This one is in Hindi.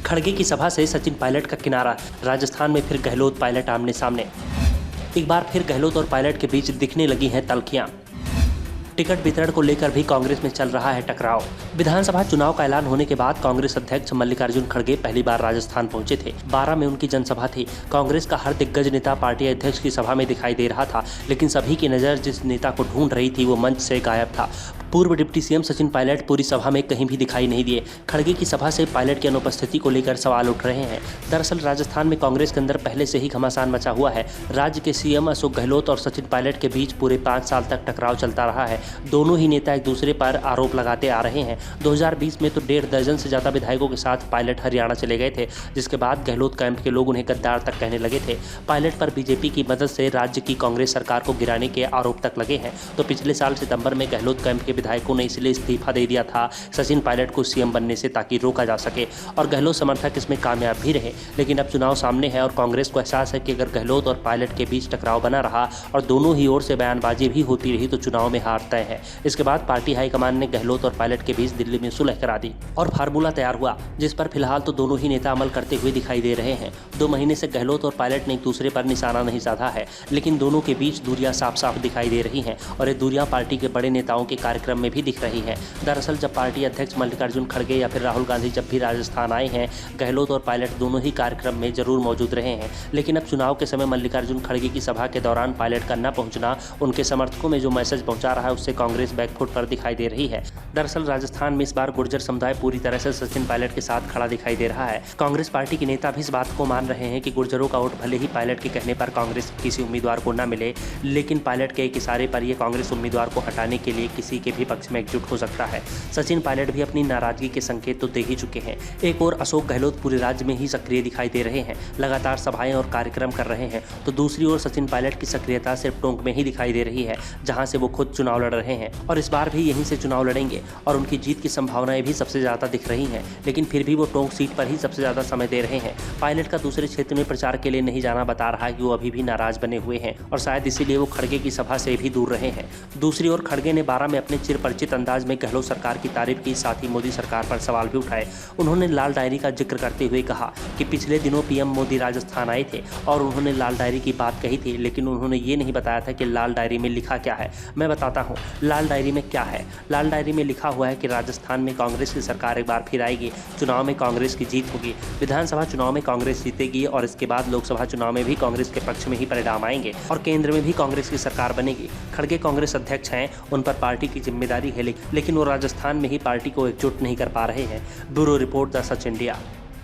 खड़गे की सभा से सचिन पायलट का किनारा, राजस्थान में फिर गहलोत पायलट आमने सामने। एक बार फिर गहलोत और पायलट के बीच दिखने लगी हैं तल्खियां। टिकट वितरण को लेकर भी कांग्रेस में चल रहा है टकराव। विधानसभा चुनाव का ऐलान होने के बाद कांग्रेस अध्यक्ष मल्लिकार्जुन खड़गे पहली बार राजस्थान पहुंचे थे। 12 में उनकी जनसभा थी। कांग्रेस का हर दिग्गज नेता पार्टी अध्यक्ष की सभा में दिखाई दे रहा था, लेकिन सभी की नज़र जिस नेता को ढूंढ रही थी वो मंच से गायब था। पूर्व डिप्टी सीएम सचिन पायलट पूरी सभा में कहीं भी दिखाई नहीं दिए। खड़गे की सभा से पायलट की अनुपस्थिति को लेकर सवाल उठ रहे हैं। दरअसल राजस्थान में कांग्रेस के अंदर पहले से ही घमासान मचा हुआ है। राज्य के सीएम अशोक गहलोत और सचिन पायलट के बीच पूरे 5 साल तक टकराव चलता रहा है। दोनों ही नेता एक दूसरे पर आरोप लगाते आ रहे हैं। 2020 में तो 1.5 दर्जन से ज़्यादा विधायकों के साथ पायलट हरियाणा चले गए थे, जिसके बाद गहलोत कैंप के लोग उन्हें गद्दार तक कहने लगे थे। पायलट पर बीजेपी की मदद से राज्य की कांग्रेस सरकार को गिराने के आरोप तक लगे हैं। तो पिछले साल सितंबर में गहलोत कैंप के विधायकों ने इसलिए इस्तीफा दे दिया था सचिन पायलट को सीएम बनने से, ताकि रोका जा सके, और गहलोत समर्थक इसमें कामयाब भी रहे। लेकिन अब चुनाव सामने है और कांग्रेस को एहसास है कि अगर गहलोत और पायलट के बीच टकराव बना रहा और दोनों ही ओर से बयानबाजी भी होती रही तो चुनाव में हार तय है। इसके बाद पार्टी हाईकमान ने गहलोत और पायलट के बीच दिल्ली में सुलह करा दी और फार्मूला तैयार हुआ, जिस पर फिलहाल तो दोनों ही नेता अमल करते हुए दिखाई दे रहे हैं। 2 महीने से गहलोत और पायलट ने एक दूसरे पर निशाना नहीं साधा है, लेकिन दोनों के बीच दूरियां साफ साफ दिखाई दे रही हैं और ये दूरियां पार्टी के बड़े नेताओं के कार्यक्रम में भी दिख रही हैं। दरअसल जब पार्टी अध्यक्ष मल्लिकार्जुन खड़गे या फिर राहुल गांधी जब भी राजस्थान आए हैं, गहलोत और पायलट दोनों ही कार्यक्रम में जरूर मौजूद रहे हैं। लेकिन अब चुनाव के समय मल्लिकार्जुन खड़गे की सभा के दौरान पायलट का न पहुंचना उनके समर्थकों में जो मैसेज पहुंचा रहा है उससे कांग्रेस बैकफुट पर दिखाई दे रही है। दरअसल राजस्थान में इस बार गुर्जर समुदाय पूरी तरह से सचिन पायलट के साथ खड़ा दिखाई दे रहा है। कांग्रेस पार्टी के नेता भी इस बात को मान रहे हैं कि गुर्जरों का वोट भले ही पायलट के कहने पर कांग्रेस किसी उम्मीदवार को न मिले, लेकिन पायलट के एक इशारे पर यह कांग्रेस उम्मीदवार को हटाने के लिए किसी के भी पक्ष में एकजुट हो सकता है। सचिन पायलट भी अपनी नाराजगी के संकेत तो दे ही चुके हैं। एक और अशोक गहलोत पूरे राज्य में ही सक्रिय दिखाई दे रहे हैं, लगातार सभाएं और कार्यक्रम कर रहे हैं, तो दूसरी ओर सचिन पायलट की सक्रियता सिर्फ टोंक में ही दिखाई दे रही है, जहां से वो खुद चुनाव लड़ रहे हैं और इस बार भी यहीं से चुनाव लड़ेंगे और उनकी जीत की संभावनाएं भी सबसे ज़्यादा दिख रही हैं। लेकिन फिर भी वो टोंक सीट पर ही सबसे ज़्यादा समय दे रहे हैं। पायलट का दूसरे क्षेत्र में प्रचार के लिए नहीं जाना बता रहा है कि वो अभी भी नाराज बने हुए हैं और शायद इसीलिए वो खड़गे की सभा से भी दूर रहे हैं। दूसरी ओर खड़गे ने 12 में अपने चिरपरिचित अंदाज में गहलोत सरकार की तारीफ की, साथ ही मोदी सरकार पर सवाल भी उठाए। उन्होंने लाल डायरी का जिक्र करते हुए कहा कि पिछले दिनों पीएम मोदी राजस्थान आए थे और उन्होंने लाल डायरी की बात कही थी, लेकिन उन्होंने ये नहीं बताया था कि लाल डायरी में लिखा क्या है। मैं बताता हूँ लाल डायरी में क्या है। लाल डायरी में लिखा हुआ है कि राजस्थान में कांग्रेस की सरकार एक बार फिर आएगी, चुनाव में कांग्रेस की जीत होगी, विधानसभा चुनाव में कांग्रेस जीतेगी और इसके बाद लोकसभा चुनाव में भी कांग्रेस के पक्ष में ही परिणाम आएंगे और केंद्र में भी कांग्रेस की सरकार बनेगी। खड़गे कांग्रेस अध्यक्ष हैं, उन पर पार्टी की जिम्मेदारी है, लेकिन वो राजस्थान में ही पार्टी को एकजुट नहीं कर पा रहे हैं। Bureau report the such India.